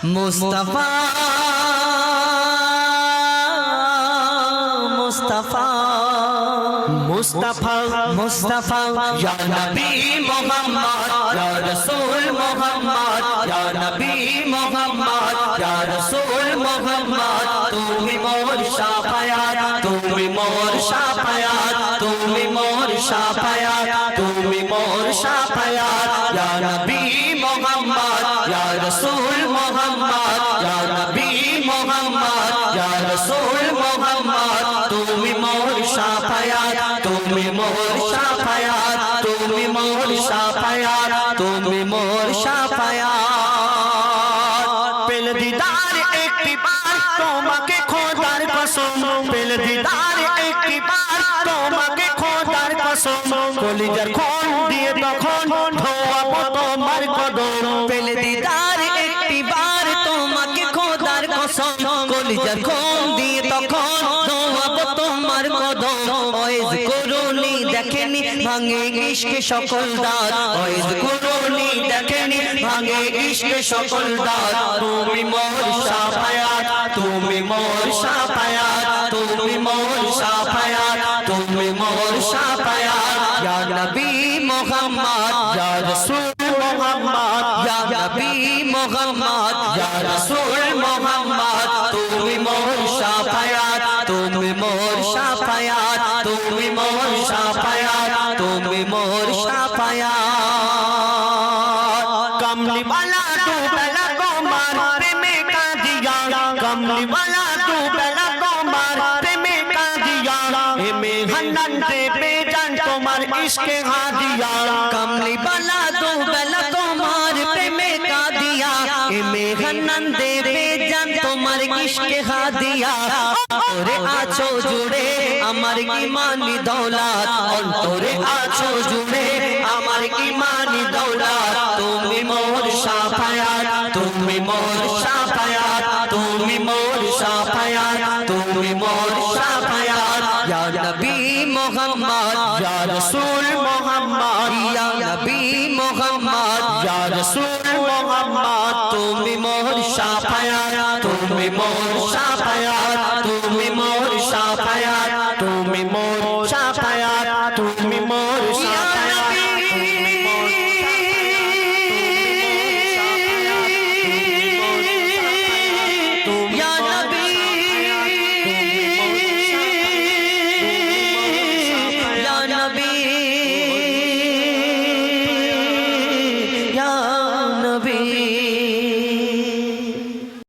মুস্তাফা মুস্তাফা মুস্তাফা মুস্তাফা ইয়া নবী মুহাম্মদ ইয়া রাসূল মুহাম্মদ ইয়া নবী মুহাম্মদ ইয়া রাসূল মুহাম্মদ তুমি মোর শাফায়াত তুমি মোর শাফায়াত তুমি মোর শাফায়াত তুমি মোর শাফায়াত ইয়া নবী মুহাম্মদ ইয়া রাসূল মুহাম্মদ ইয়া নবী মুহাম্মদ ইয়া রাসূল মুহাম্মদ তুমি মোর শাফায়াত তুমি মোর শাফায়াত তুমি মোর শাফায়াত তুমি মোর শাফায়াত পেল দিদার একটি বার তোমাকে খোদার কসম পেল দিদার একটি বার তোমাকে খোদার কসম কলিজার খুন দিয়ে তখন ধোয়াবো তোমার কদম পেল দিদার একটি বার তোমাকে খোদার কসম কলিজার খুন দিয়ে তখন ধোয়াবো তোমার কদম ওয়াইজ করুনি দেখেনি ভাঙে ইশকে সকল দাঁত ওয়াইজ করুনি দেখেনি ভাঙে ইশকে সকল দাঁত তুমি মোর শাফায়াত তুমি মোর শাফায়াত তুমি মোর শাফায়াত তুমি মোর শাফায়াত ইয়া নবী মুহাম্মদ ইয়া রাসূল মুহাম্মদ ইয়া নবী মুহাম্মদ ইয়া রাসূল মুহাম্মদ তুমি মোর শাফায়াত তুমি মোর শাফায়াত তুমি মোর শাফায়াত তুমি মোর শাফায়াত কমলি वाला तू बेला को मार प्रेमे का दिया कमली वाला तू बेला को मार प्रेमे का दिया हे में हन्नन दे बेजान तुम्हार इश्के हा दिया कमली वाला तू बेला को मार प्रेमे का दिया हे में हन्नन दे बेजान तुम्हार इश्के हा दिया অন্তরে আছো জুড়ে আমার ঈমানি দৌলত অন্তরে আছো জুড়ে আমার ঈমানি দৌলত তুমি মোর শাফায়াত তুমি মোর শাফায়াত তুমি মোর শাফায়াত তুমি মোর শাফায়াত ইয়া নবী মুহাম্মদ ইয়া রাসূল মুহাম্মদ ইয়া নবী মুহাম্মদ ইয়া রাসূল মুহাম্মদ তুমি মোর শাফায়াত তুমি মোর শাফায়াত তুমি মোর শাফায়াত তুমি মোর শাফায়াত তুমি মোর শাফায়াত নবী